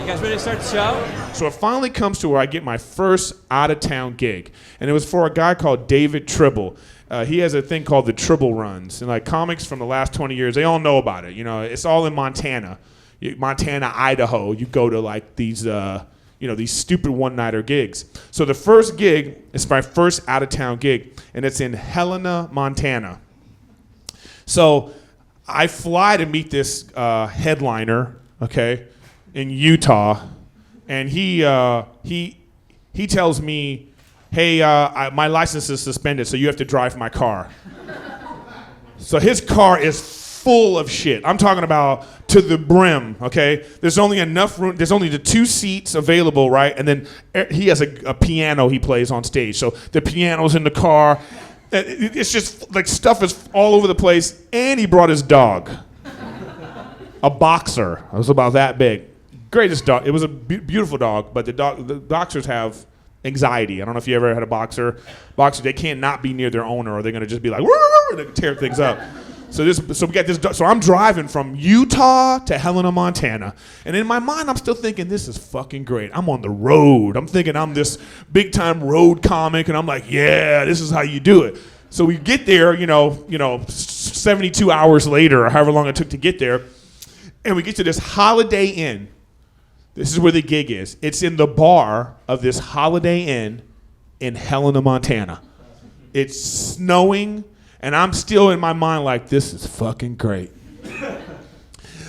guys ready to start the show? So it finally comes to where I get my first out-of-town gig. And it was for a guy called David Tribble. He has a thing called the Tribble Runs. And like comics from the last 20 years, they all know about it. You know, it's all in Montana. Montana, Idaho. You go to like these, these stupid one-nighter gigs. So the first gig is my first out-of-town gig, and it's in Helena, Montana. So I fly to meet this headliner, okay, in Utah, and he tells me, hey, my license is suspended, so you have to drive my car. So his car is full of shit. I'm talking about to the brim, okay? There's only enough room. There's only the 2 seats available, right? And then he has a piano he plays on stage. So the piano's in the car. It's just like stuff is all over the place. And he brought his dog, a boxer. It was about that big. Greatest dog. It was a beautiful dog, but the boxers have anxiety. I don't know if you ever had a boxer. Boxers, they can't not be near their owner, or they're gonna just be like, and they tear things up. So we got this. So I'm driving from Utah to Helena, Montana, and in my mind, I'm still thinking this is fucking great. I'm on the road. I'm thinking I'm this big time road comic, and I'm like, yeah, this is how you do it. So we get there, 72 hours later, or however long it took to get there, and we get to this Holiday Inn. This is where the gig is. It's in the bar of this Holiday Inn in Helena, Montana. It's snowing. And I'm still in my mind like, this is fucking great.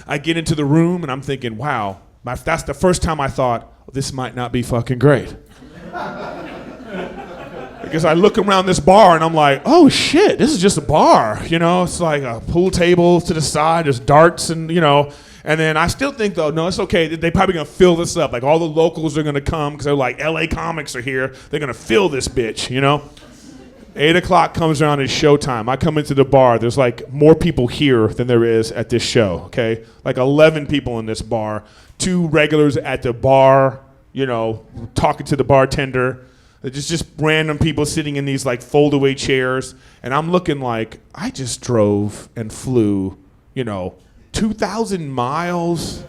I get into the room and I'm thinking, wow, that's the first time I thought, this might not be fucking great. Because I look around this bar and I'm like, oh shit, this is just a bar. It's like a pool table to the side, there's darts and, And then I still think though, no, it's okay. They're probably gonna fill this up. Like all the locals are gonna come because they're like, LA comics are here. They're gonna fill this bitch, 8 o'clock comes around, it's showtime. I come into the bar. There's like more people here than there is at this show, okay? Like 11 people in this bar. 2 regulars at the bar, talking to the bartender. Just random people sitting in these like fold-away chairs. And I'm looking like, I just drove and flew, 2,000 miles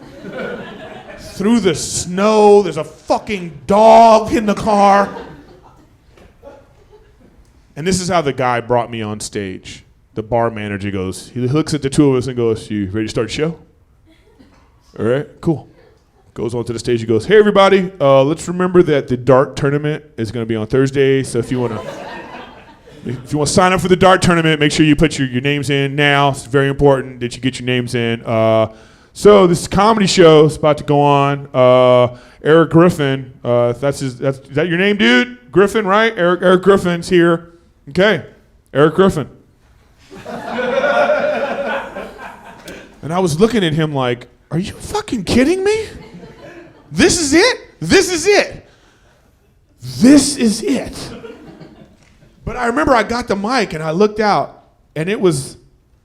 through the snow. There's a fucking dog in the car. And this is how the guy brought me on stage. The bar manager goes, he looks at the 2 of us and goes, you ready to start the show? All right, cool. Goes onto the stage, he goes, hey everybody, let's remember that the dart tournament is gonna be on Thursday, so if you wanna sign up for the dart tournament, make sure you put your names in now. It's very important that you get your names in. So this comedy show is about to go on. Erik Griffin, is that your name, dude? Griffin, right? Erik Griffin's here. Okay, Erik Griffin. And I was looking at him like, are you fucking kidding me? This is it? This is it. This is it. But I remember I got the mic and I looked out and it was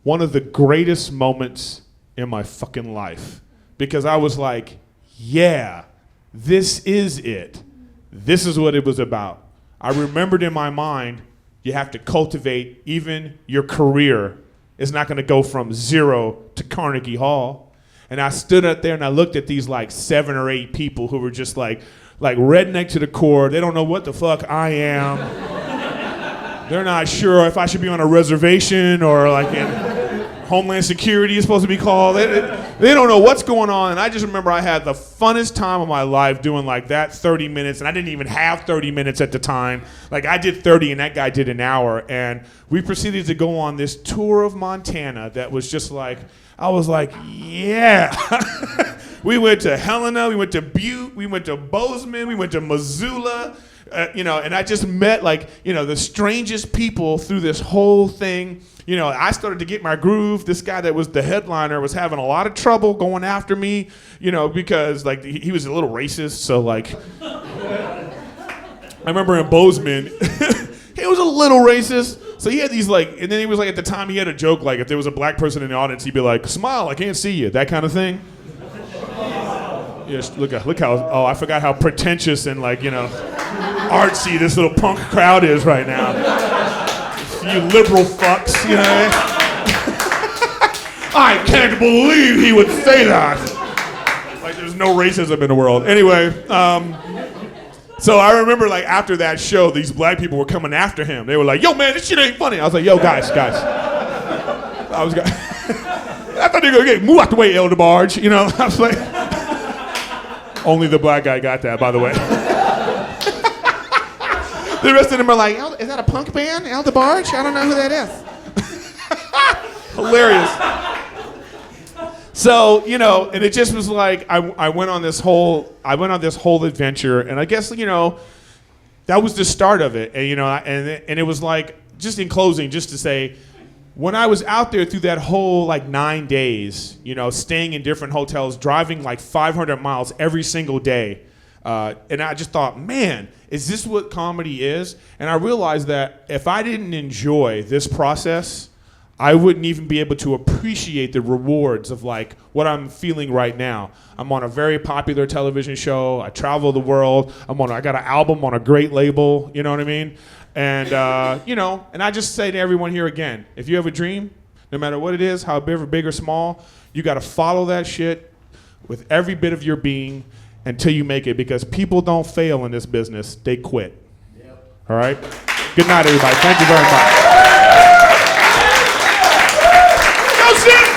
one of the greatest moments in my fucking life. Because I was like, yeah, this is it. This is what it was about. I remembered in my mind, you have to cultivate even your career. It's not gonna go from 0 to Carnegie Hall. And I stood up there and I looked at these like 7 or 8 people who were just like redneck to the core. They don't know what the fuck I am. They're not sure if I should be on a reservation or like in Homeland Security is supposed to be called. They don't know what's going on. And I just remember I had the funnest time of my life doing like that 30 minutes. And I didn't even have 30 minutes at the time. Like I did 30 and that guy did an hour. And we proceeded to go on this tour of Montana that was just like, I was like, yeah. We went to Helena, we went to Butte, we went to Bozeman, we went to Missoula. And I just met the strangest people through this whole thing. I started to get my groove. This guy that was the headliner was having a lot of trouble going after me, because he was a little racist. So I remember in Bozeman, he was a little racist. So he had these and then he was at the time he had a joke if there was a black person in the audience, he'd be like, smile, I can't see you, that kind of thing. Yes, look how, I forgot how pretentious and artsy this little punk crowd is right now. You liberal fucks, what I mean? I can't believe he would say that. there's no racism in the world. Anyway, so I remember like after that show, these black people were coming after him. They were like, yo man, this shit ain't funny. I was like, yo guys. I thought they were gonna move out the way, Elder Barge. You know, I was like, only the black guy got that, by the way. The rest of them are like, is that a punk band, Elder Barge? I don't know who that is. Hilarious. So, you know, and it just was like, I went on this whole adventure, and I guess, you know, that was the start of it. And, you know, and it was like, just in closing, just to say, when I was out there through that whole like 9 days, you know, staying in different hotels, driving like 500 miles every single day, and I just thought, man, is this what comedy is? And I realized that if I didn't enjoy this process, I wouldn't even be able to appreciate the rewards of like what I'm feeling right now. I'm on a very popular television show. I travel the world. I got an album on a great label. You know what I mean? And you know, and I just say to everyone here again, if you have a dream, no matter what it is, how big or small, you got to follow that shit with every bit of your being until you make it, because people don't fail in this business, they quit. Yep. All right? Good night, everybody. Thank you very much. Go, Sid!